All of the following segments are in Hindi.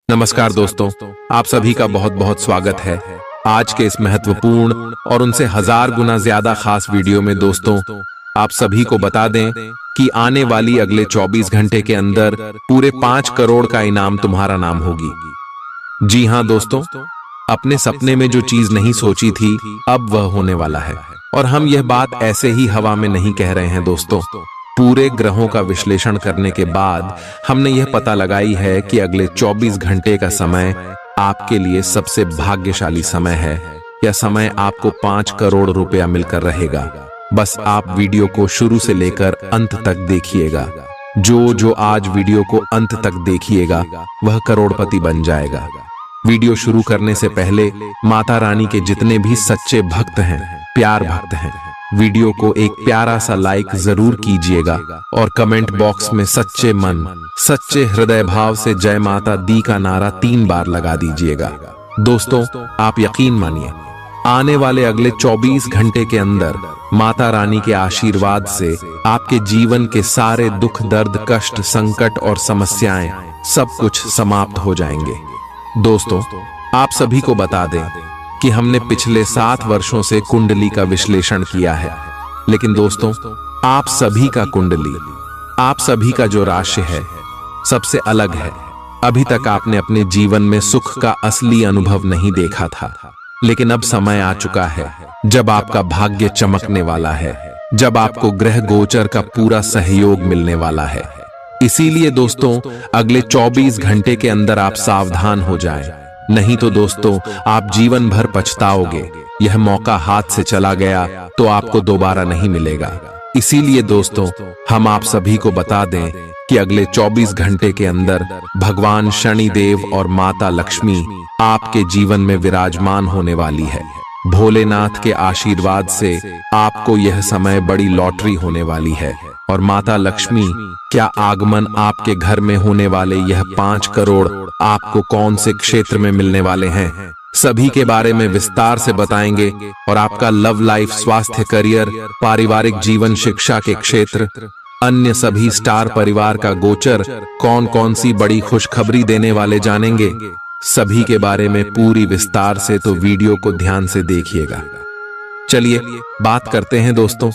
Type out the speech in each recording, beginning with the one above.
नमस्कार दोस्तों, आप सभी का बहुत बहुत स्वागत है आज के इस महत्वपूर्ण और उनसे 1000 गुना ज्यादा खास वीडियो में। दोस्तों, आप सभी को बता दें कि आने वाली अगले 24 घंटे के अंदर पूरे 5 करोड़ का इनाम तुम्हारा नाम होगी। जी हां दोस्तों, अपने सपने में जो चीज नहीं सोची थी अब वह होने वाला है। और हम यह बात ऐसे ही हवा में नहीं कह रहे हैं दोस्तों। पूरे ग्रहों का विश्लेषण करने के बाद हमने यह पता लगाई है कि अगले 24 घंटे का समय आपके लिए सबसे भाग्यशाली समय है। यह समय आपको 5 करोड़ रुपया मिलकर रहेगा। बस आप वीडियो को शुरू से लेकर अंत तक देखिएगा। जो आज वीडियो को अंत तक देखिएगा वह करोड़पति बन जाएगा। वीडियो शुरू करने से पहले माता रानी के जितने भी सच्चे भक्त हैं, प्यार भक्त हैं, वीडियो को एक प्यारा सा लाइक जरूर कीजिएगा और कमेंट बॉक्स में सच्चे मन, सच्चे हृदय भाव से जय माता दी का नारा 3 बार लगा दीजिएगा। दोस्तों, आप यकीन मानिए, आने वाले अगले 24 घंटे के अंदर माता रानी के आशीर्वाद से आपके जीवन के सारे दुख, दर्द, कष्ट, संकट और समस्याएं सब कुछ समाप्त हो जाएंगे। दोस्तों, आप सभी को बता दें कि हमने पिछले 7 वर्षों से कुंडली का विश्लेषण किया है। लेकिन दोस्तों, आप सभी का कुंडली, आप सभी का जो राशि है सबसे अलग है। अभी तक आपने अपने जीवन में सुख का असली अनुभव नहीं देखा था, लेकिन अब समय आ चुका है जब आपका भाग्य चमकने वाला है, जब आपको ग्रह गोचर का पूरा सहयोग मिलने वाला है। इसीलिए दोस्तों, अगले 24 घंटे के अंदर आप सावधान हो जाएं, नहीं तो दोस्तों आप जीवन भर पछताओगे। यह मौका हाथ से चला गया तो आपको दोबारा नहीं मिलेगा। इसीलिए दोस्तों, हम आप सभी को बता दें कि अगले 24 घंटे के अंदर भगवान शनिदेव और माता लक्ष्मी आपके जीवन में विराजमान होने वाली है। भोलेनाथ के आशीर्वाद से आपको यह समय बड़ी लॉटरी होने वाली है। और माता लक्ष्मी क्या आगमन आपके घर में होने वाले यह 5 करोड़ आपको कौन से क्षेत्र में मिलने वाले हैं, सभी के बारे में विस्तार से बताएंगे। और आपका लव लाइफ, स्वास्थ्य, करियर, पारिवारिक जीवन, शिक्षा के क्षेत्र, अन्य सभी स्टार परिवार का गोचर कौन कौन सी बड़ी खुशखबरी देने वाले जानेंगे, सभी के बारे में पूरी विस्तार से। तो वीडियो को ध्यान से देखिएगा। चलिए बात करते हैं दोस्तों।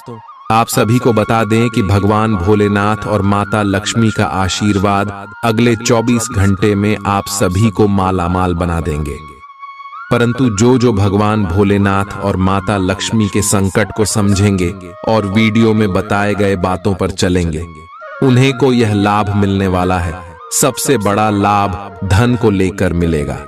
आप सभी को बता दें कि भगवान भोलेनाथ और माता लक्ष्मी का आशीर्वाद अगले 24 घंटे में आप सभी को मालामाल बना देंगे। परंतु जो भगवान भोलेनाथ और माता लक्ष्मी के संकट को समझेंगे और वीडियो में बताए गए बातों पर चलेंगे, उन्हें को यह लाभ मिलने वाला है। सबसे बड़ा लाभ धन को लेकर मिलेगा।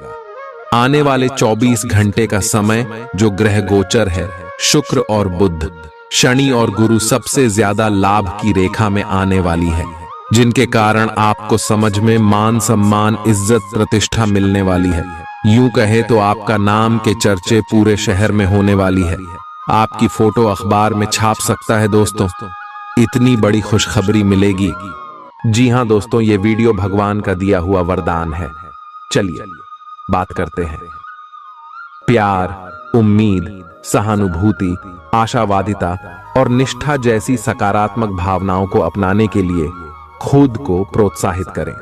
आने वाले 24 घंटे का समय जो ग्रह गोचर है, शुक्र और बुध, शनि और गुरु सबसे ज्यादा लाभ की रेखा में आने वाली है, जिनके कारण आपको समझ में मान, सम्मान, इज्जत, प्रतिष्ठा मिलने वाली है। यूं कहे तो आपका नाम के चर्चे पूरे शहर में होने वाली है। आपकी फोटो अखबार में छाप सकता है दोस्तों। इतनी बड़ी खुशखबरी मिलेगी। जी हां दोस्तों, ये वीडियो भगवान का दिया हुआ वरदान है। चलिए बात करते हैं। प्यार, उम्मीद, सहानुभूति, आशावादिता और निष्ठा जैसी सकारात्मक भावनाओं को अपनाने के लिए खुद को प्रोत्साहित करें।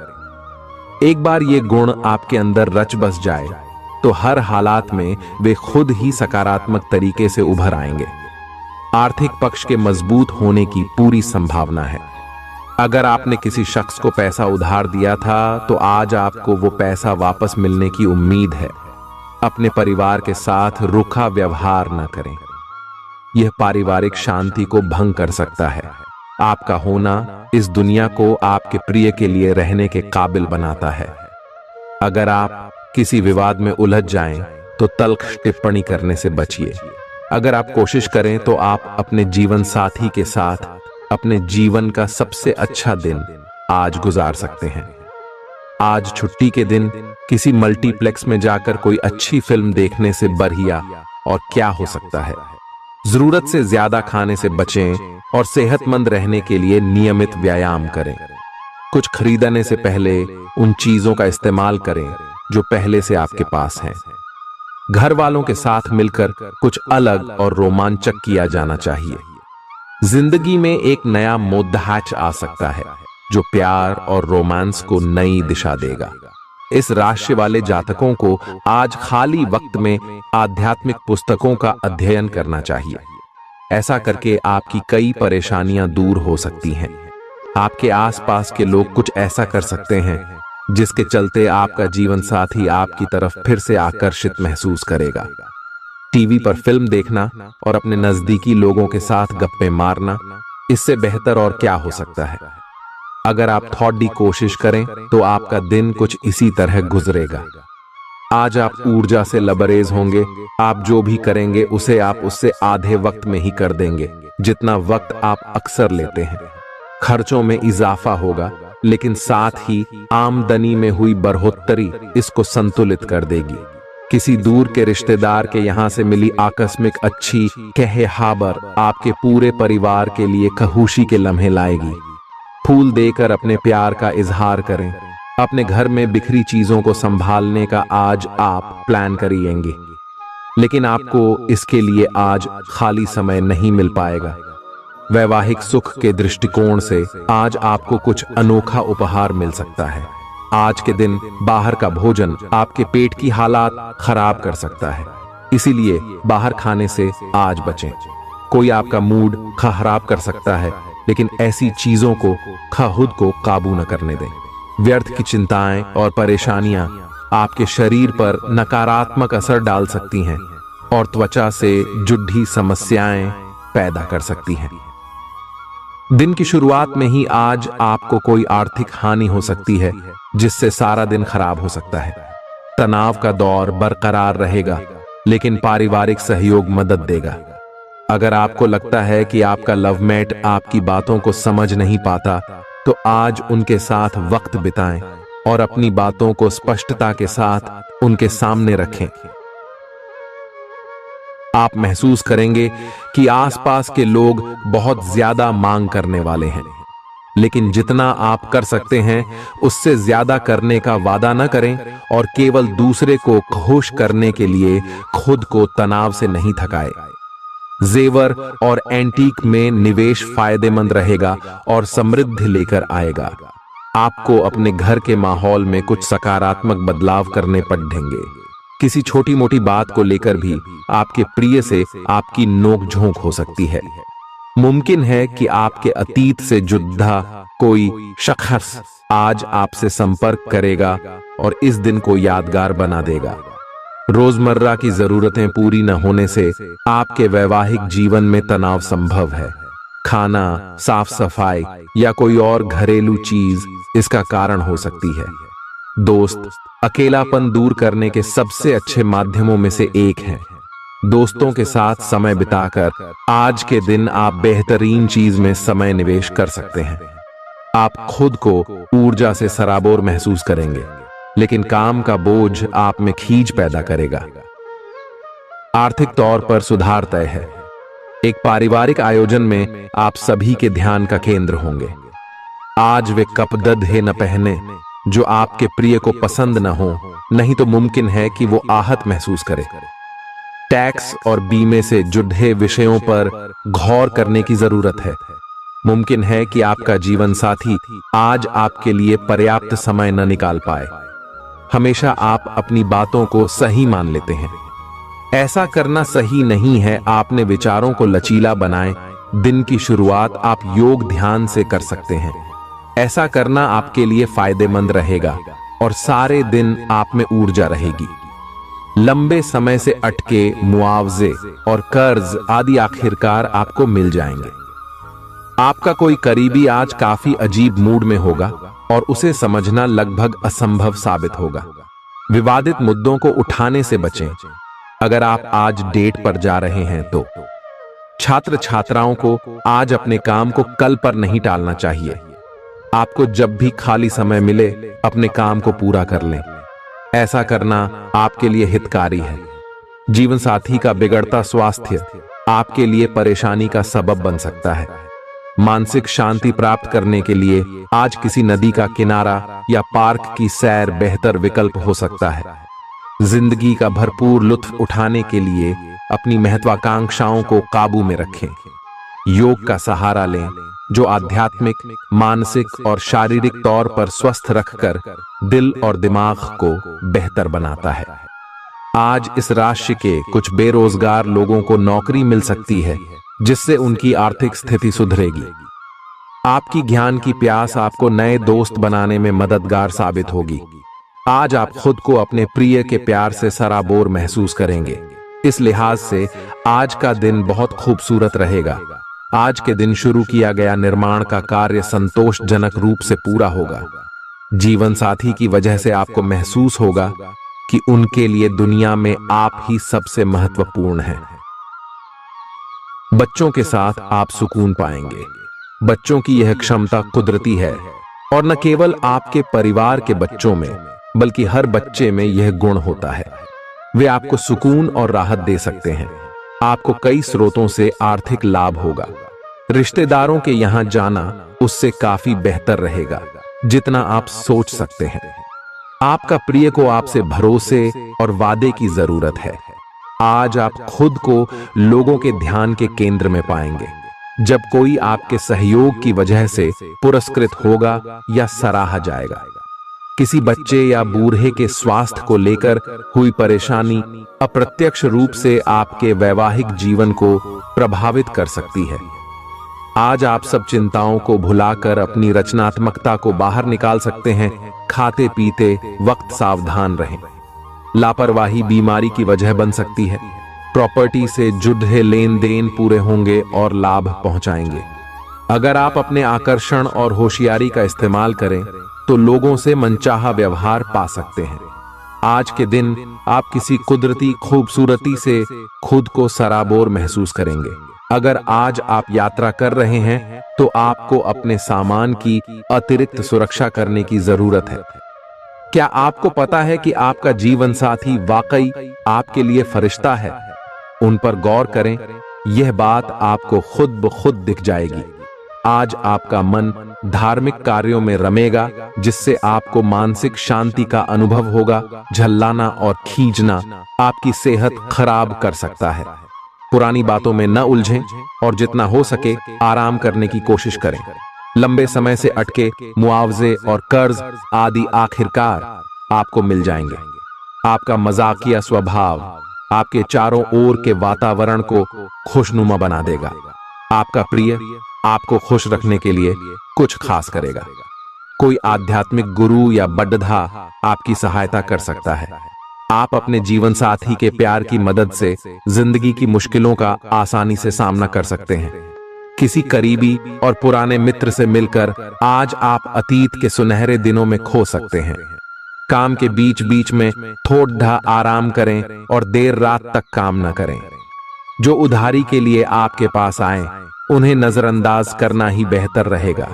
एक बार ये गुण आपके अंदर रच बस जाए तो हर हालात में वे खुद ही सकारात्मक तरीके से उभर आएंगे। आर्थिक पक्ष के मजबूत होने की पूरी संभावना है। अगर आपने किसी शख्स को पैसा उधार दिया था तो आज आपको वो पैसा वापस मिलने की उम्मीद है। अपने परिवार के साथ रूखा व्यवहार न करें, यह पारिवारिक शांति को भंग कर सकता है। आपका होना इस दुनिया को आपके प्रिय के लिए रहने के काबिल बनाता है। अगर आप किसी विवाद में उलझ जाएं तो तल्ख टिप्पणी करने से बचिए। अगर आप कोशिश करें तो आप अपने जीवन साथी के साथ अपने जीवन का सबसे अच्छा दिन आज गुजार सकते हैं। आज छुट्टी के दिन किसी मल्टीप्लेक्स में जाकर कोई अच्छी फिल्म देखने से बढ़िया और क्या हो सकता है। जरूरत से ज्यादा खाने से बचें और सेहतमंद रहने के लिए नियमित व्यायाम करें। कुछ खरीदने से पहले उन चीजों का इस्तेमाल करें जो पहले से आपके पास हैं। घर वालों के साथ मिलकर कुछ अलग और रोमांचक किया जाना चाहिए। जिंदगी में एक नया मोद्दाच आ सकता है जो प्यार और रोमांस को नई दिशा देगा। इस राशि वाले जातकों को आज खाली वक्त में आध्यात्मिक पुस्तकों का अध्ययन करना चाहिए। ऐसा करके आपकी कई परेशानियां दूर हो सकती हैं। आपके आसपास के लोग कुछ ऐसा कर सकते हैं जिसके चलते आपका जीवन साथी आपकी तरफ फिर से आकर्षित महसूस करेगा। टीवी पर फिल्म देखना और अपने नजदीकी लोगों के साथ गप्पे मारना, इससे बेहतर और क्या हो सकता है। अगर आप थोड़ी कोशिश करें तो आपका दिन कुछ इसी तरह गुजरेगा। आज आप ऊर्जा से लबरेज होंगे। आप जो भी करेंगे उसे आप उससे आधे वक्त में ही कर देंगे जितना वक्त आप अक्सर लेते हैं। खर्चों में इजाफा होगा, लेकिन साथ ही आमदनी में हुई बढ़ोतरी इसको संतुलित कर देगी। किसी दूर के रिश्तेदार के यहाँ से मिली आकस्मिक अच्छी खबर आपके पूरे परिवार के लिए खुशी के लम्हे लाएगी। फूल देकर अपने प्यार का इजहार करें। अपने घर में बिखरी चीजों को संभालने का आज आप प्लान करिएंगे, लेकिन आपको इसके लिए आज खाली समय नहीं मिल पाएगा। वैवाहिक सुख के दृष्टिकोण से आज आपको कुछ अनोखा उपहार मिल सकता है। आज के दिन बाहर का भोजन आपके पेट की हालात खराब कर सकता है, इसीलिए बाहर खाने से आज बचें। कोई आपका मूड खराब कर सकता है, लेकिन ऐसी चीजों को खुद को काबू न करने दें। व्यर्थ की चिंताएं और परेशानियां आपके शरीर पर नकारात्मक असर डाल सकती हैं और त्वचा से जुड़ी समस्याएं पैदा कर सकती हैं। दिन की शुरुआत में ही आज आपको कोई आर्थिक हानि हो सकती है, जिससे सारा दिन खराब हो सकता है। तनाव का दौर बरकरार रहेगा, लेकिन पारिवारिक सहयोग मदद देगा। अगर आपको लगता है कि आपका लवमेट आपकी बातों को समझ नहीं पाता, तो आज उनके साथ वक्त बिताएं और अपनी बातों को स्पष्टता के साथ उनके सामने रखें। आप महसूस करेंगे कि आसपास के लोग बहुत ज्यादा मांग करने वाले हैं, लेकिन जितना आप कर सकते हैं उससे ज्यादा करने का वादा न करें और केवल दूसरे को खुश करने के लिए खुद को तनाव से नहीं थकाए। जेवर और एंटीक में निवेश फायदेमंद रहेगा और समृद्धि लेकर आएगा। आपको अपने घर के माहौल में कुछ सकारात्मक बदलाव करने पड़ेंगे। किसी छोटी मोटी बात को लेकर भी आपके प्रिय से आपकी नोकझोंक हो सकती है। मुमकिन है कि आपके अतीत से जुड़ा कोई शख्स आज आपसे संपर्क करेगा और इस दिन को यादगार बना देगा। रोजमर्रा की जरूरतें पूरी न होने से आपके वैवाहिक जीवन में तनाव संभव है। खाना, साफ सफाई या कोई और घरेलू चीज इसका कारण हो सकती है। दोस्त अकेलापन दूर करने के सबसे अच्छे माध्यमों में से एक है। दोस्तों के साथ समय बिताकर आज के दिन आप बेहतरीन चीज में समय निवेश कर सकते हैं। आप खुद को ऊर्जा से सराबोर महसूस करेंगे, लेकिन काम का बोझ आप में खींच पैदा करेगा। आर्थिक तौर पर सुधार तय है। एक पारिवारिक आयोजन में आप सभी के ध्यान का केंद्र होंगे। आज वे कपड़े न पहने जो आपके प्रिय को पसंद न हो, नहीं तो मुमकिन है कि वो आहत महसूस करे। टैक्स और बीमे से जुड़े विषयों पर गौर करने की जरूरत है। मुमकिन है कि आपका जीवन साथी आज आपके लिए पर्याप्त समय न निकाल पाए। हमेशा आप अपनी बातों को सही मान लेते हैं। ऐसा करना सही नहीं है। आपने विचारों को लचीला बनाएं। दिन की शुरुआत आप योग ध्यान से कर सकते हैं। ऐसा करना आपके लिए फायदेमंद रहेगा और सारे दिन आप में ऊर्जा रहेगी। लंबे समय से अटके मुआवजे और कर्ज आदि आखिरकार आपको मिल जाएंगे। आपका कोई करीबी आज काफी अजीब मूड में होगा और उसे समझना लगभग असंभव साबित होगा। विवादित मुद्दों को उठाने से बचें। अगर आप आज डेट पर जा रहे हैं तो छात्र छात्राओं को आज अपने काम को कल पर नहीं टालना चाहिए। आपको जब भी खाली समय मिले अपने काम को पूरा कर लें। ऐसा करना आपके लिए हितकारी है। जीवन साथी का बिगड़ता स्वास्थ्य आपके लिए परेशानी का सबब बन सकता है। मानसिक शांति प्राप्त करने के लिए आज किसी नदी का किनारा या पार्क की सैर बेहतर विकल्प हो सकता है। जिंदगी का भरपूर लुत्फ उठाने के लिए अपनी महत्वाकांक्षाओं को काबू में रखें। योग का सहारा लें जो आध्यात्मिक, मानसिक और शारीरिक तौर पर स्वस्थ रखकर दिल और दिमाग को बेहतर बनाता है। आज इस राशि के कुछ बेरोजगार लोगों को नौकरी मिल सकती है, जिससे उनकी आर्थिक स्थिति सुधरेगी। आपकी ज्ञान की प्यास आपको नए दोस्त बनाने में मददगार साबित होगी। आज आप खुद को अपने प्रिय के प्यार से सराबोर महसूस करेंगे। इस लिहाज से आज का दिन बहुत खूबसूरत रहेगा। आज के दिन शुरू किया गया निर्माण का कार्य संतोषजनक रूप से पूरा होगा। जीवन साथी की वजह से आपको महसूस होगा कि उनके लिए दुनिया में आप ही सबसे महत्वपूर्ण हैं। बच्चों के साथ आप सुकून पाएंगे। बच्चों की यह क्षमता कुदरती है और न केवल आपके परिवार के बच्चों में बल्कि हर बच्चे में यह गुण होता है। वे आपको सुकून और राहत दे सकते हैं। आपको कई स्रोतों से आर्थिक लाभ होगा। रिश्तेदारों के यहां जाना उससे काफी बेहतर रहेगा जितना आप सोच सकते हैं। आपका प्रिय को आपसे भरोसे और वादे की जरूरत है। आज आप खुद को लोगों के ध्यान के केंद्र में पाएंगे जब कोई आपके सहयोग की वजह से पुरस्कृत होगा या सराहा जाएगा। किसी बच्चे या बूढ़े के स्वास्थ्य को लेकर हुई परेशानी अप्रत्यक्ष रूप से आपके वैवाहिक जीवन को प्रभावित कर सकती है। आज आप सब चिंताओं को भुलाकर अपनी रचनात्मकता को बाहर निकाल सकते हैं। खाते पीते वक्त सावधान रहें। लापरवाही बीमारी की वजह बन सकती है। प्रॉपर्टी से जुड़े लेन देन पूरे होंगे और लाभ पहुंचाएंगे। अगर आप अपने आकर्षण और होशियारी का इस्तेमाल करें तो लोगों से मनचाहा व्यवहार पा सकते हैं। आज के दिन आप किसी कुदरती खूबसूरती से खुद को सराबोर महसूस करेंगे। अगर आज आप यात्रा कर रहे हैं तो आपको अपने सामान की अतिरिक्त सुरक्षा करने की जरूरत है। क्या आपको पता है कि आपका जीवन साथी वाकई आपके लिए फरिश्ता है? उन पर गौर करें। यह बात आपको खुद ब खुद दिख जाएगी। आज आपका मन धार्मिक कार्यों में रमेगा जिससे आपको मानसिक शांति का अनुभव होगा। झल्लाना और खींचना आपकी सेहत खराब कर सकता है। पुरानी बातों में न उलझें और जितना हो सके आराम करने की कोशिश करें। लंबे समय से अटके मुआवजे और कर्ज आदि आखिरकार आपको मिल जाएंगे। आपका मजाकिया स्वभाव आपके चारों ओर के वातावरण को खुशनुमा बना देगा। आपका प्रिय आपको खुश रखने के लिए कुछ खास करेगा। कोई आध्यात्मिक गुरु या बड्ढा आपकी सहायता कर सकता है। आप अपने जीवन साथी के प्यार की मदद से जिंदगी की मुश्किलों का आसानी से सामना कर सकते हैं। किसी करीबी और पुराने मित्र से मिलकर आज आप अतीत के सुनहरे दिनों में खो सकते हैं। काम के बीच बीच में थोड़ा आराम करें और देर रात तक काम न करें। जो उधारी के लिए आपके पास आए उन्हें नजरअंदाज करना ही बेहतर रहेगा।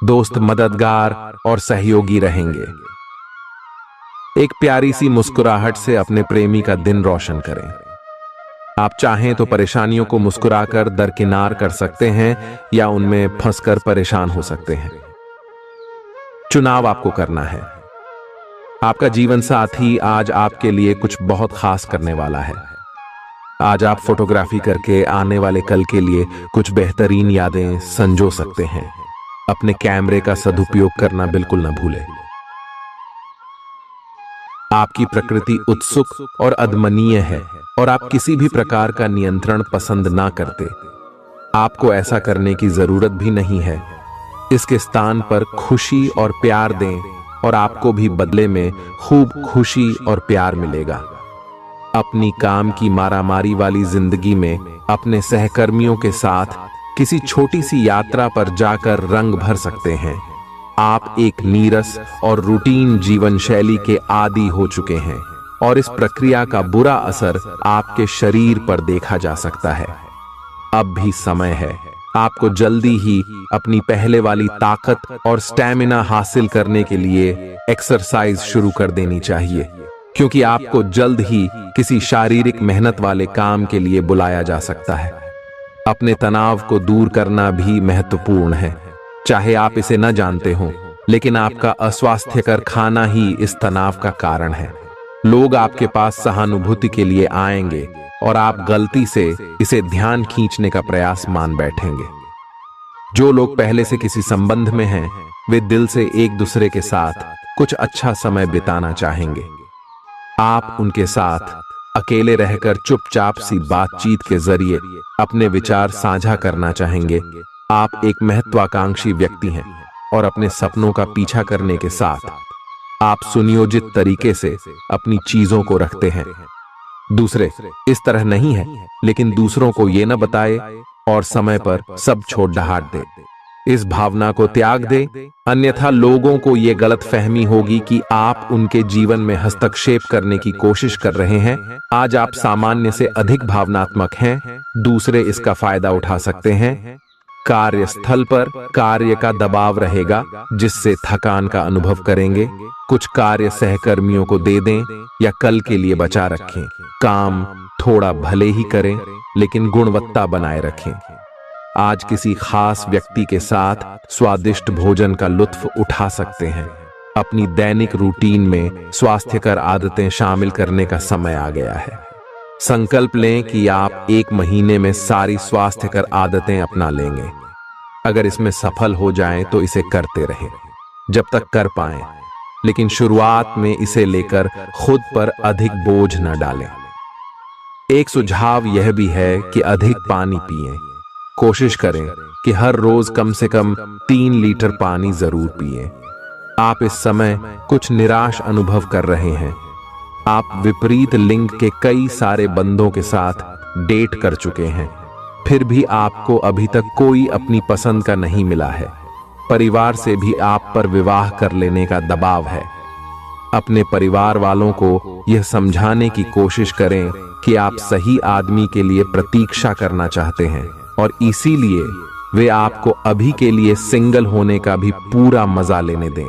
दोस्त मददगार और सहयोगी रहेंगे। एक प्यारी सी मुस्कुराहट से अपने प्रेमी का दिन रोशन करें। आप चाहें तो परेशानियों को मुस्कुराकर दरकिनार कर सकते हैं या उनमें फंसकर परेशान हो सकते हैं। चुनाव आपको करना है। आपका जीवन साथी आज आपके लिए कुछ बहुत खास करने वाला है। आज आप फोटोग्राफी करके आने वाले कल के लिए कुछ बेहतरीन यादें संजो सकते हैं। अपने कैमरे का सदुपयोग करना बिल्कुल न भूलें। आपकी प्रकृति उत्सुक और अदमनीय है और आप किसी भी प्रकार का नियंत्रण पसंद ना करते। आपको ऐसा करने की जरूरत भी नहीं है। इसके स्थान पर खुशी और प्यार दें और आपको भी बदले में खूब खुशी और प्यार मिलेगा। अपनी काम की मारामारी वाली जिंदगी में अपने सहकर्मियों के साथ किसी छोटी सी यात्रा पर जाकर रंग भर सकते हैं। आप एक नीरस और रूटीन जीवन शैली के आदी हो चुके हैं और इस प्रक्रिया का बुरा असर आपके शरीर पर देखा जा सकता है। अब भी समय है। आपको जल्दी ही अपनी पहले वाली ताकत और स्टैमिना हासिल करने के लिए एक्सरसाइज शुरू कर देनी चाहिए, क्योंकि आपको जल्द ही किसी शारीरिक मेहनत वाले काम के लिए बुलाया जा सकता है। अपने तनाव को दूर करना भी महत्वपूर्ण है। चाहे आप इसे न जानते हो, लेकिन आपका अस्वास्थ्यकर खाना ही इस तनाव का कारण है। लोग आपके पास सहानुभूति के लिए आएंगे और आप गलती से इसे ध्यान खींचने का प्रयास मान बैठेंगे। जो लोग पहले से किसी संबंध में हैं, वे दिल से एक दूसरे के साथ कुछ अच्छा समय बिताना चाहेंगे। आप उनके साथ अकेले रहकर चुपचाप सी बातचीत के जरिए अपने विचार साझा करना चाहेंगे। आप एक महत्वाकांक्षी व्यक्ति हैं और अपने सपनों का पीछा करने के साथ आप सुनियोजित तरीके से अपनी चीजों को रखते हैं। दूसरे इस तरह नहीं है, लेकिन दूसरों को ये न बताए और समय पर सब छोड़ ढाट दे। इस भावना को त्याग दे, अन्यथा लोगों को ये गलत फहमी होगी कि आप उनके जीवन में हस्तक्षेप करने की कोशिश कर रहे हैं। आज आप सामान्य से अधिक भावनात्मक हैं, दूसरे इसका फायदा उठा सकते हैं। कार्यस्थल पर कार्य का दबाव रहेगा, जिससे थकान का अनुभव करेंगे। कुछ कार्य सहकर्मियों को दे दें या कल के लिए बचा रखें। काम थोड़ा भले ही करें, लेकिन गुणवत्ता बनाए रखें। आज किसी खास व्यक्ति के साथ स्वादिष्ट भोजन का लुत्फ उठा सकते हैं। अपनी दैनिक रूटीन में स्वास्थ्यकर आदतें शामिल करने का समय आ गया है। संकल्प लें कि आप 1 महीने में सारी स्वास्थ्यकर आदतें अपना लेंगे। अगर इसमें सफल हो जाएं तो इसे करते रहें जब तक कर पाएं, लेकिन शुरुआत में इसे लेकर खुद पर अधिक बोझ न डालें। एक सुझाव यह भी है कि अधिक पानी पिएं। कोशिश करें कि हर रोज कम से कम 3 लीटर पानी जरूर पिएं। आप इस समय कुछ निराश अनुभव कर रहे हैं। आप विपरीत लिंग के कई सारे बंदों के साथ डेट कर चुके हैं, फिर भी आपको अभी तक कोई अपनी पसंद का नहीं मिला है। परिवार से भी आप पर विवाह कर लेने का दबाव है। अपने परिवार वालों को यह समझाने की कोशिश करें कि आप सही आदमी के लिए प्रतीक्षा करना चाहते हैं और इसीलिए वे आपको अभी के लिए सिंगल होने का भी पूरा मजा लेने दें।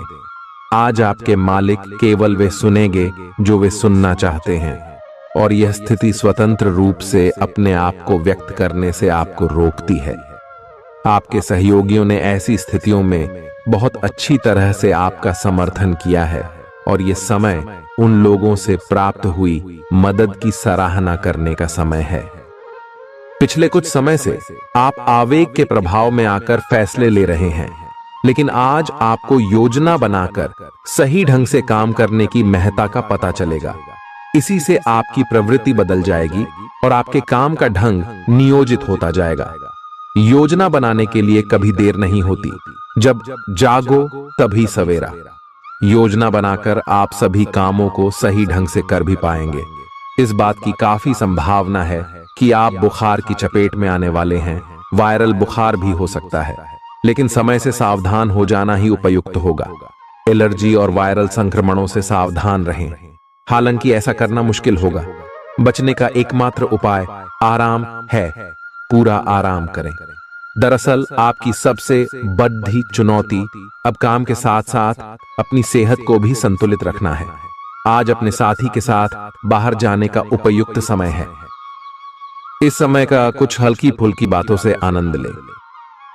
आज आपके मालिक केवल वे सुनेंगे जो वे सुनना चाहते हैं, और यह स्थिति स्वतंत्र रूप से अपने आप को व्यक्त करने से आपको रोकती है। आपके सहयोगियों ने ऐसी स्थितियों में बहुत अच्छी तरह से आपका समर्थन किया है, और यह समय उन लोगों से प्राप्त हुई मदद की सराहना करने का समय है। पिछले कुछ समय से आप आवेग के प्रभाव में आकर फैसले ले रहे हैं, लेकिन आज आपको योजना बनाकर सही ढंग से काम करने की महत्ता का पता चलेगा। इसी से आपकी प्रवृत्ति बदल जाएगी और आपके काम का ढंग नियोजित होता जाएगा। योजना बनाने के लिए कभी देर नहीं होती, जब जागो तभी सवेरा। योजना बनाकर आप सभी कामों को सही ढंग से कर भी पाएंगे। इस बात की काफी संभावना है कि आप बुखार की चपेट में आने वाले हैं। वायरल बुखार भी हो सकता है, लेकिन समय से सावधान हो जाना ही उपयुक्त होगा। एलर्जी और वायरल संक्रमणों से सावधान रहें। हालांकि ऐसा करना मुश्किल होगा। बचने का एकमात्र उपाय आराम है। पूरा आराम करें। दरअसल आपकी सबसे बड़ी चुनौती अब काम के साथ साथ अपनी सेहत को भी संतुलित रखना है। आज अपने साथी के साथ बाहर जाने का उपयुक्त समय है। इस समय का कुछ हल्की फुल्की बातों से आनंद लें।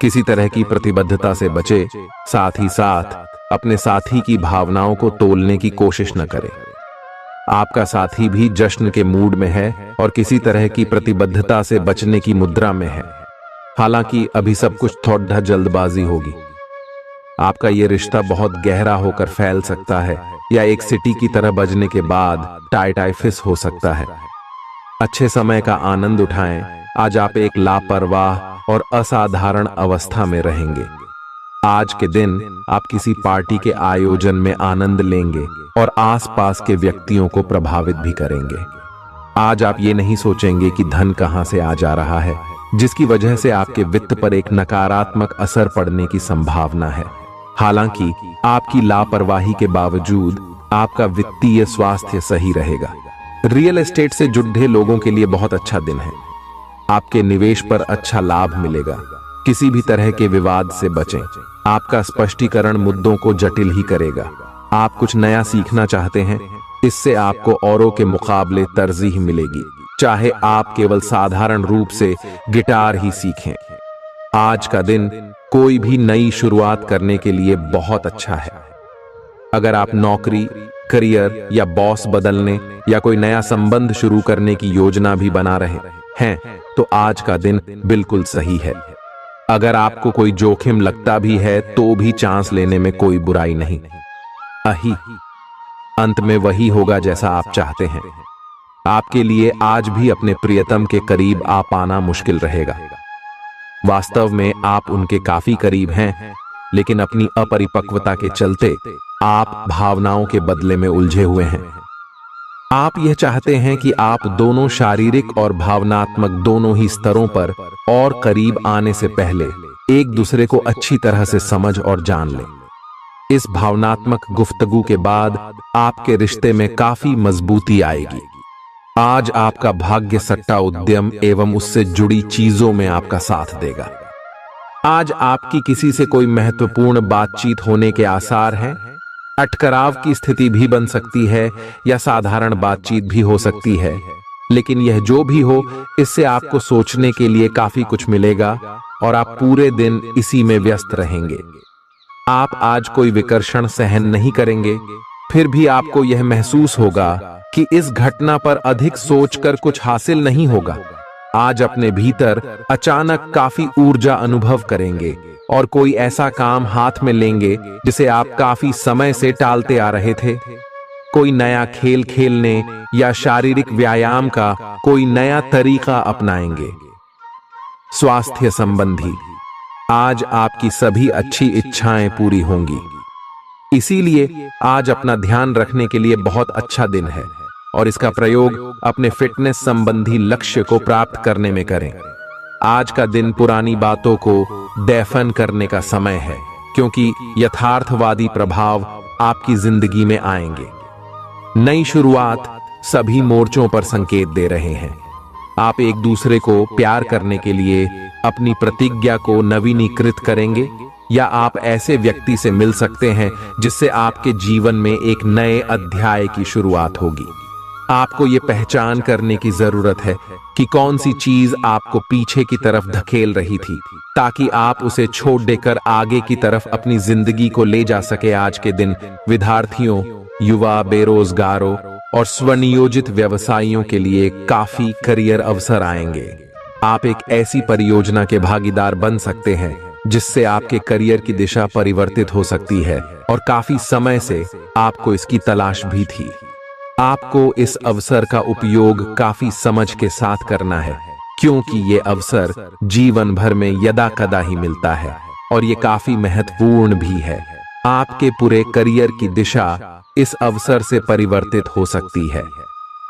किसी तरह की प्रतिबद्धता से बचे, साथ ही साथ अपने साथी की भावनाओं को तोलने की कोशिश न करें। आपका साथी भी जश्न के मूड में है और किसी तरह की प्रतिबद्धता से बचने की मुद्रा में है। हालांकि अभी सब कुछ थोड़ा जल्दबाजी होगी। आपका यह रिश्ता बहुत गहरा होकर फैल सकता है, या एक सिटी की तरह बजने के बाद टाइफाइड हो सकता है। अच्छे समय का आनंद उठाएं। आज आप एक लापरवाह और असाधारण अवस्था में रहेंगे। आज के दिन आप किसी पार्टी के आयोजन में आनंद लेंगे और आसपास के व्यक्तियों को प्रभावित भी करेंगे। आज आप ये नहीं सोचेंगे कि धन कहां से आ जा रहा है, जिसकी वजह से आपके वित्त पर एक नकारात्मक असर पड़ने की संभावना है। हालांकि आपकी लापरवाही के बावजूद आपका वित्तीय स्वास्थ्य सही रहेगा। रियल एस्टेट से जुड़े लोगों के लिए बहुत अच्छा दिन है। आपके निवेश पर अच्छा लाभ मिलेगा। किसी भी तरह के विवाद से बचें। आपका स्पष्टीकरण मुद्दों को जटिल ही करेगा। आप कुछ नया सीखना चाहते हैं, इससे आपको औरों के मुकाबले तरजीह मिलेगी, चाहे आप केवल साधारण रूप से गिटार ही सीखें। आज का दिन कोई भी नई शुरुआत करने के लिए बहुत अच्छा है। अगर आप नौकरी, करियर या बॉस बदलने या कोई नया संबंध शुरू करने की योजना भी बना रहे हैं, तो आज का दिन बिल्कुल सही है। अगर आपको कोई जोखिम लगता भी है तो भी चांस लेने में कोई बुराई नहीं। अही अंत में वही होगा जैसा आप चाहते हैं। आपके लिए आज भी अपने प्रियतम के करीब आ पाना मुश्किल रहेगा। वास्तव में आप उनके काफी करीब हैं, लेकिन अपनी अपरिपक्वता के चलते आप भावनाओं के बदले में उलझे हुए हैं। आप यह चाहते हैं कि आप दोनों शारीरिक और भावनात्मक दोनों ही स्तरों पर और करीब आने से पहले एक दूसरे को अच्छी तरह से समझ और जान लें। इस भावनात्मक गुफ्तगू के बाद आपके रिश्ते में काफी मजबूती आएगी। आज आपका भाग्य सट्टा उद्यम एवं उससे जुड़ी चीजों में आपका साथ देगा। आज आपकी किसी से कोई महत्वपूर्ण बातचीत होने के आसार हैं। अटकराव की स्थिति भी बन सकती है या साधारण बातचीत भी हो सकती है, लेकिन यह जो भी हो, इससे आपको सोचने के लिए काफी कुछ मिलेगा और आप पूरे दिन इसी में व्यस्त रहेंगे। आप आज कोई विकर्षण सहन नहीं करेंगे, फिर भी आपको यह महसूस होगा कि इस घटना पर अधिक सोचकर कुछ हासिल नहीं होगा। आज अपने भीतर अचानक काफी ऊर्जा अनुभव करेंगे और कोई ऐसा काम हाथ में लेंगे जिसे आप काफी समय से टालते आ रहे थे। कोई नया खेल खेलने या शारीरिक व्यायाम का कोई नया तरीका अपनाएंगे। स्वास्थ्य संबंधी आज आपकी सभी अच्छी इच्छाएं पूरी होंगी, इसीलिए आज अपना ध्यान रखने के लिए बहुत अच्छा दिन है और इसका प्रयोग अपने फिटनेस संबंधी लक्ष्य को प्राप्त करने में करें। आज का दिन पुरानी बातों को दफन करने का समय है, क्योंकि यथार्थवादी प्रभाव आपकी जिंदगी में आएंगे। नई शुरुआत सभी मोर्चों पर संकेत दे रहे हैं। आप एक दूसरे को प्यार करने के लिए अपनी प्रतिज्ञा को नवीनीकृत करेंगे, या आप ऐसे व्यक्ति से मिल सकते हैं जिससे आपके जीवन में एक नए अध्याय की शुरुआत होगी। आपको ये पहचान करने की जरूरत है कि कौन सी चीज आपको पीछे की तरफ धकेल रही थी, ताकि आप उसे छोड़ देकर आगे की तरफ अपनी जिंदगी को ले जा सके। आज के दिन विद्यार्थियों, युवा, बेरोजगारों और स्वनियोजित व्यवसायियों के लिए काफी करियर अवसर आएंगे। आप एक ऐसी परियोजना के भागीदार बन सकते हैं जिससे आपके करियर की दिशा परिवर्तित हो सकती है और काफी समय से आपको इसकी तलाश भी थी। आपको इस अवसर का उपयोग काफी समझ के साथ करना है, क्योंकि ये अवसर जीवन भर में यदा कदा ही मिलता है और ये काफी महत्वपूर्ण भी है। आपके पूरे करियर की दिशा इस अवसर से परिवर्तित हो सकती है।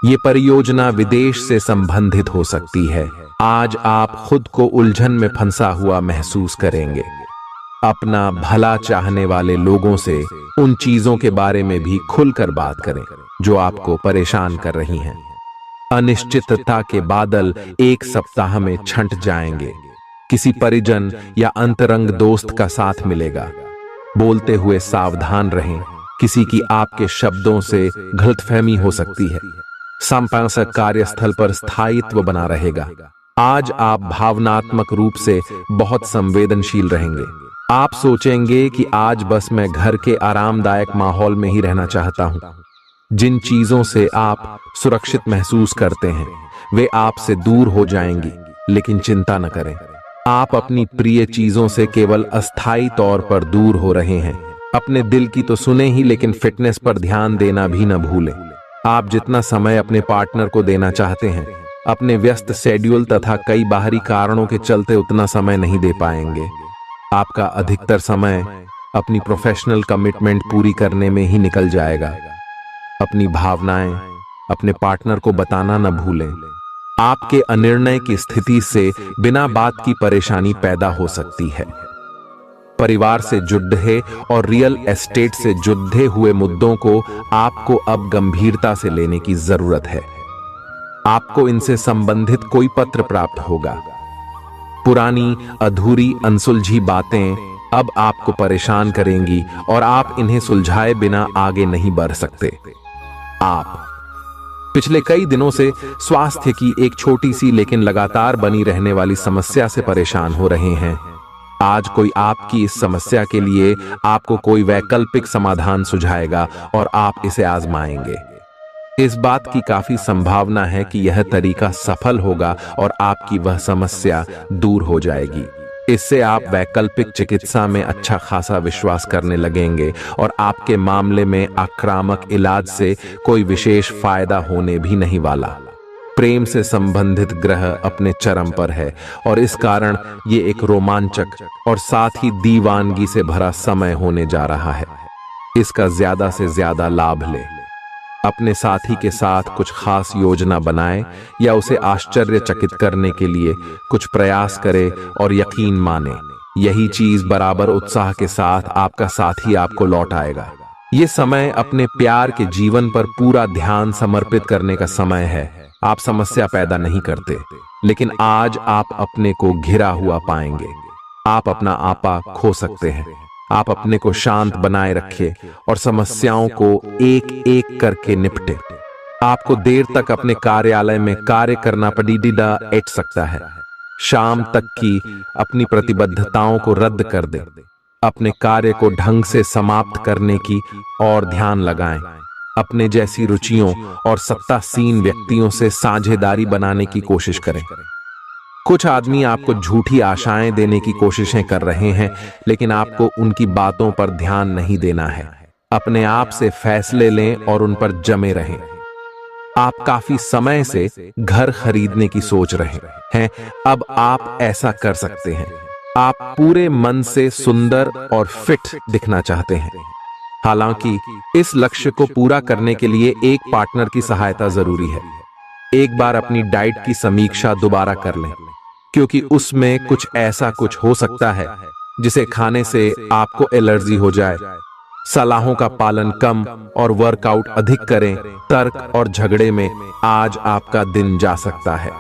ये परियोजना विदेश से संबंधित हो सकती है। आज आप खुद को उलझन में फंसा हुआ महसूस करेंगे। अपना भला चाहने वाले लोगों से उन चीजों के बारे में भी खुलकर बात करें जो आपको परेशान कर रही हैं। अनिश्चितता के बादल एक सप्ताह में छंट जाएंगे। किसी परिजन या अंतरंग दोस्त का साथ मिलेगा। बोलते हुए सावधान रहें, किसी की आपके शब्दों से गलतफहमी हो सकती है। संपादक कार्यस्थल पर स्थायित्व बना रहेगा। आज आप भावनात्मक रूप से बहुत संवेदनशील रहेंगे। आप सोचेंगे कि आज बस मैं घर के आरामदायक माहौल में ही रहना चाहता हूं। जिन चीजों से आप सुरक्षित महसूस करते हैं वे आपसे दूर हो जाएंगी, लेकिन चिंता न करें, आप अपनी प्रिय चीजों से केवल अस्थायी तौर पर दूर हो रहे हैं। अपने दिल की तो सुने ही, लेकिन फिटनेस पर ध्यान देना भी न भूलें। आप जितना समय अपने पार्टनर को देना चाहते हैं, अपने व्यस्त शेड्यूल तथा कई बाहरी कारणों के चलते उतना समय नहीं दे पाएंगे। आपका अधिकतर समय अपनी प्रोफेशनल कमिटमेंट पूरी करने में ही निकल जाएगा। अपनी भावनाएं अपने पार्टनर को बताना न भूलें। आपके अनिर्णय की स्थिति से बिना बात की परेशानी पैदा हो सकती है। परिवार से जुड़े और रियल एस्टेट से जुड़े हुए मुद्दों को आपको अब गंभीरता से लेने की जरूरत है। आपको इनसे संबंधित कोई पत्र प्राप्त होगा। पुरानी अधूरी अनसुलझी बातें अब आपको परेशान करेंगी और आप इन्हें सुलझाए बिना आगे नहीं बढ़ सकते। आप पिछले कई दिनों से स्वास्थ्य की एक छोटी सी लेकिन लगातार बनी रहने वाली समस्या से परेशान हो रहे हैं। आज कोई आपकी इस समस्या के लिए आपको कोई वैकल्पिक समाधान सुझाएगा और आप इसे आजमाएंगे। इस बात की काफी संभावना है कि यह तरीका सफल होगा और आपकी वह समस्या दूर हो जाएगी। इससे आप वैकल्पिक चिकित्सा में अच्छा खासा विश्वास करने लगेंगे और आपके मामले में आक्रामक इलाज से कोई विशेष फायदा होने भी नहीं वाला। प्रेम से संबंधित ग्रह अपने चरम पर है और इस कारण ये एक रोमांचक और साथ ही दीवानगी से भरा समय होने जा रहा है। इसका ज्यादा से ज्यादा लाभ लें। अपने साथी के साथ कुछ खास योजना बनाएं या उसे आश्चर्यचकित करने के लिए कुछ प्रयास करें और यकीन माने यही चीज बराबर उत्साह के साथ आपका साथी आपको लौट आएगा। ये समय अपने प्यार के जीवन पर पूरा ध्यान समर्पित करने का समय है। आप समस्या पैदा नहीं करते, लेकिन आज आप अपने को घिरा हुआ पाएंगे। आप अपना आपा खो सकते हैं। आप अपने को शांत बनाए रखें और समस्याओं को एक एक करके निपटे। आपको देर तक अपने कार्यालय में कार्य करना पड़ सकता है। शाम तक की अपनी प्रतिबद्धताओं को रद्द कर दें। अपने कार्य को ढंग से समाप्त करने की और ध्यान लगाएं। अपने जैसी रुचियों और सत्तासीन व्यक्तियों से साझेदारी बनाने की कोशिश करें। कुछ आदमी आपको झूठी आशाएं देने की कोशिशें कर रहे हैं, लेकिन आपको उनकी बातों पर ध्यान नहीं देना है। अपने आप से फैसले लें और उन पर जमे रहें। आप काफी समय से घर खरीदने की सोच रहे हैं, अब आप ऐसा कर सकते हैं। आप पूरे मन से सुंदर और फिट दिखना चाहते हैं। हालांकि इस लक्ष्य को पूरा करने के लिए एक पार्टनर की सहायता जरूरी है। एक बार अपनी डाइट की समीक्षा दोबारा कर लें, क्योंकि उसमें कुछ ऐसा कुछ हो सकता है जिसे खाने से आपको एलर्जी हो जाए। सलाहों का पालन कम और वर्कआउट अधिक करें। तर्क और झगड़े में आज आपका दिन जा सकता है।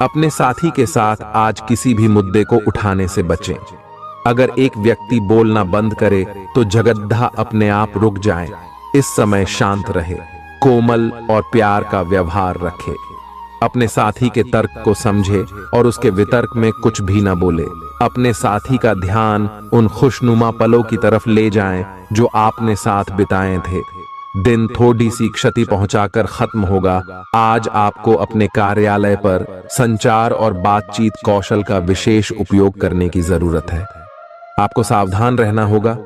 अपने साथी के साथ आज किसी भी मुद्दे को उठाने से बचें। अगर एक व्यक्ति बोलना बंद करे तो जगद्धा अपने आप रुक जाए। इस समय शांत रहे, कोमल और प्यार का व्यवहार रखे। अपने साथी के तर्क को समझे और उसके वितर्क में कुछ भी न बोले। अपने साथी का ध्यान उन खुशनुमा पलों की तरफ ले जाएं जो आपने साथ बिताए थे। दिन थोड़ी सी क्षति पहुंचाकर खत्म होगा। आज आपको अपने कार्यालय पर संचार और बातचीत कौशल का विशेष उपयोग करने की जरूरत है। आपको सावधान रहना होगा।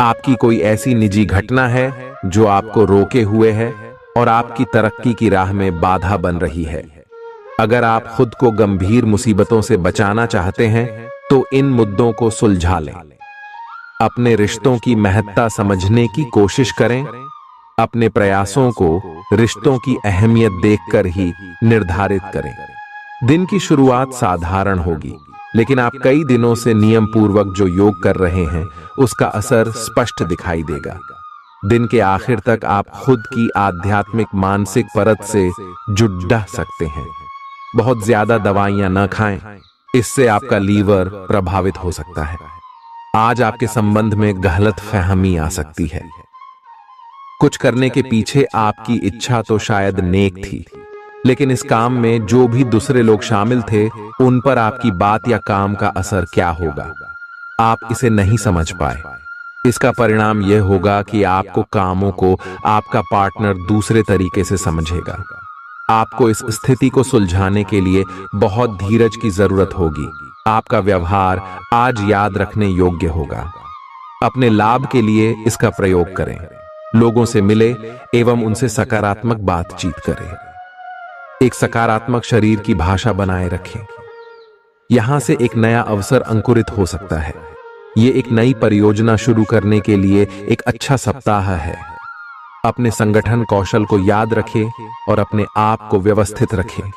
आपकी कोई ऐसी निजी घटना है जो आपको रोके हुए है और आपकी तरक्की की राह में बाधा बन रही है। अगर आप खुद को गंभीर मुसीबतों से बचाना चाहते हैं तो इन मुद्दों को सुलझा लें। अपने रिश्तों की महत्ता समझने की कोशिश करें। अपने प्रयासों को रिश्तों की अहमियत देखकर ही निर्धारित करें। दिन की शुरुआत साधारण होगी, लेकिन आप कई दिनों से नियम पूर्वक जो योग कर रहे हैं उसका असर स्पष्ट दिखाई देगा। दिन के आखिर तक आप खुद की आध्यात्मिक मानसिक परत से जुड़ सकते हैं। बहुत ज्यादा दवाइयां न खाएं, इससे आपका लीवर प्रभावित हो सकता है। आज आपके संबंध में गलतफहमी आ सकती है। कुछ करने के पीछे आपकी इच्छा तो शायद नेक थी, लेकिन इस काम में जो भी दूसरे लोग शामिल थे उन पर आपकी बात या काम का असर क्या होगा, आप इसे नहीं समझ पाए। इसका परिणाम यह होगा कि आपको कामों को आपका पार्टनर दूसरे तरीके से समझेगा। आपको इस स्थिति को सुलझाने के लिए बहुत धीरज की जरूरत होगी। आपका व्यवहार आज याद रखने योग्य होगा। अपने लाभ के लिए इसका प्रयोग करें। लोगों से मिले एवं उनसे सकारात्मक बातचीत करें। एक सकारात्मक शरीर की भाषा बनाए रखें। यहां से एक नया अवसर अंकुरित हो सकता है। ये एक नई परियोजना शुरू करने के लिए एक अच्छा सप्ताह है। अपने संगठन कौशल को याद रखें और अपने आप को व्यवस्थित रखें।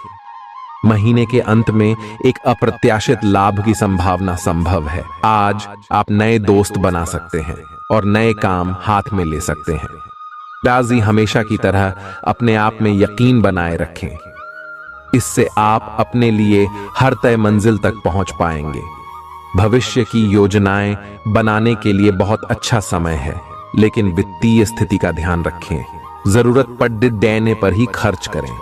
महीने के अंत में एक अप्रत्याशित लाभ की संभावना संभव है। आज आप नए दोस्त बना सकते हैं और नए काम हाथ में ले सकते हैं। राजी हमेशा की तरह अपने आप में यकीन बनाए रखें। इससे आप अपने लिए हर तय मंजिल तक पहुंच पाएंगे। भविष्य की योजनाएं बनाने के लिए बहुत अच्छा समय है, लेकिन वित्तीय स्थिति का ध्यान रखें। जरूरत पड़ने पर ही खर्च करें।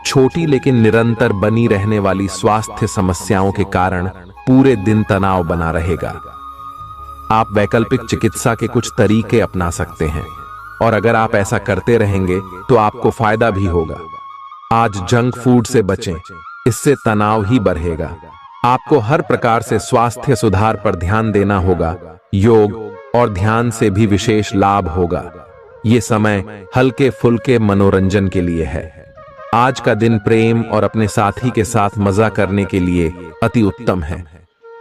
छोटी लेकिन निरंतर बनी रहने वाली स्वास्थ्य समस्याओं के कारण पूरे दिन तनाव बना रहेगा। आप वैकल्पिक चिकित्सा के कुछ तरीके अपना सकते हैं और अगर आप ऐसा करते रहेंगे तो आपको फायदा भी होगा। आज जंक फूड से बचें, इससे तनाव ही बढ़ेगा। आपको हर प्रकार से स्वास्थ्य सुधार पर ध्यान देना होगा। योग और ध्यान से भी विशेष लाभ होगा। ये समय हल्के फुल्के मनोरंजन के लिए है। आज का दिन प्रेम और अपने साथी के साथ मजा करने के लिए अति उत्तम है।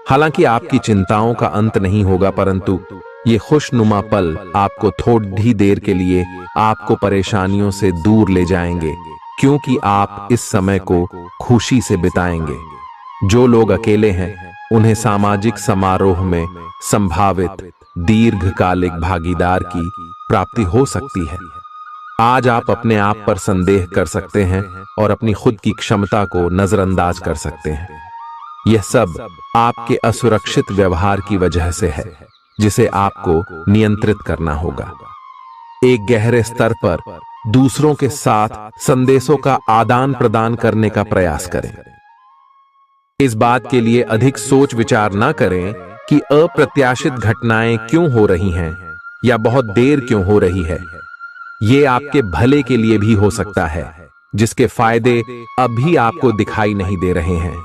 हालांकि आपकी चिंताओं का अंत नहीं होगा, परंतु ये खुशनुमा पल आपको थोड़ी देर के लिए आपको परेशानियों से दूर ले जाएंगे, क्योंकि आप इस समय को खुशी से बिताएंगे। जो लोग अकेले हैं उन्हें सामाजिक समारोह में संभावित दीर्घकालिक भागीदार की प्राप्ति हो सकती है। आज आप अपने आप पर संदेह कर सकते हैं और अपनी खुद की क्षमता को नजरअंदाज कर सकते हैं। यह सब आपके असुरक्षित व्यवहार की वजह से है, जिसे आपको नियंत्रित करना होगा। एक गहरे स्तर पर दूसरों के साथ संदेशों का आदान प्रदान करने का प्रयास करें। इस बात के लिए अधिक सोच विचार न करें कि अप्रत्याशित घटनाएं क्यों हो रही हैं या बहुत देर क्यों हो रही है। ये आपके भले के लिए भी हो सकता है, जिसके फायदे अभी आपको दिखाई नहीं दे रहे हैं।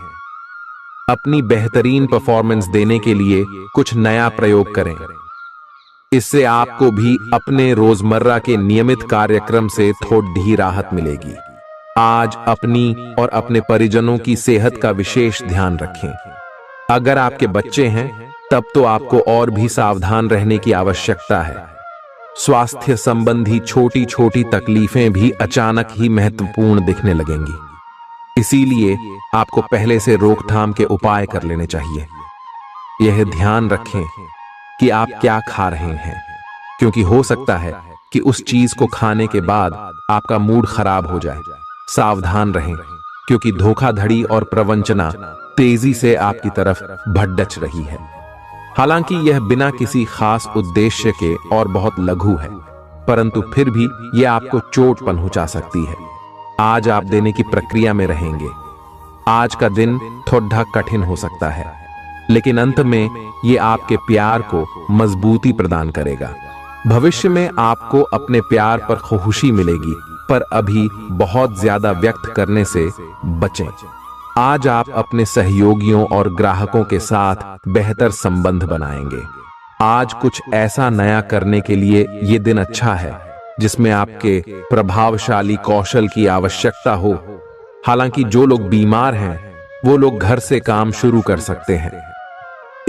अपनी बेहतरीन परफॉर्मेंस देने के लिए कुछ नया प्रयोग करें। इससे आपको भी अपने रोजमर्रा के नियमित कार्यक्रम से थोड़ी राहत मिलेगी। आज अपनी और अपने परिजनों की सेहत का विशेष ध्यान रखें। अगर आपके बच्चे हैं तब तो आपको और भी सावधान रहने की आवश्यकता है। स्वास्थ्य संबंधी छोटी छोटी तकलीफें भी अचानक ही महत्वपूर्ण दिखने लगेंगी, इसीलिए आपको पहले से रोकथाम के उपाय कर लेने चाहिए। यह ध्यान रखें कि आप क्या खा रहे हैं, क्योंकि हो सकता है कि उस चीज को खाने के बाद आपका मूड खराब हो जाए। सावधान रहें, क्योंकि धोखाधड़ी और प्रवंचना तेजी से आपकी तरफ भड़क रही है। हालांकि यह बिना किसी खास उद्देश्य के और बहुत लघु है, परंतु फिर भी यह आपको चोट पहुंचा सकती है। आज आप देने की प्रक्रिया में रहेंगे। आज का दिन थोड़ा कठिन हो सकता है, लेकिन अंत में यह आपके प्यार को मजबूती प्रदान करेगा। भविष्य में आपको अपने प्यार पर खुशी मिलेगी, पर अभी बहुत ज्यादा व्यक्त करने से बचें। आज आप अपने सहयोगियों और ग्राहकों के साथ बेहतर संबंध बनाएंगे। आज कुछ ऐसा नया करने के लिए ये दिन अच्छा है जिसमें आपके प्रभावशाली कौशल की आवश्यकता हो। हालांकि जो लोग बीमार हैं वो लोग घर से काम शुरू कर सकते हैं।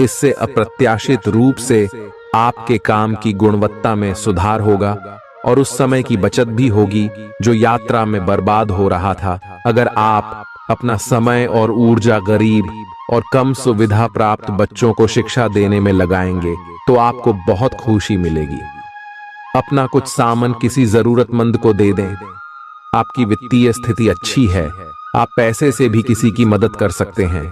इससे अप्रत्याशित रूप से आपके काम की गुणवत्ता में सुधार होगा और उस समय की बचत भी होगी जो यात्रा में बर्बाद हो रहा था। अगर आप अपना समय और ऊर्जा गरीब और कम सुविधा प्राप्त बच्चों को शिक्षा देने में लगाएंगे तो आपको बहुत खुशी मिलेगी। अपना कुछ सामान किसी जरूरतमंद को दे दें। आपकी वित्तीय स्थिति अच्छी है, आप पैसे से भी किसी की मदद कर सकते हैं।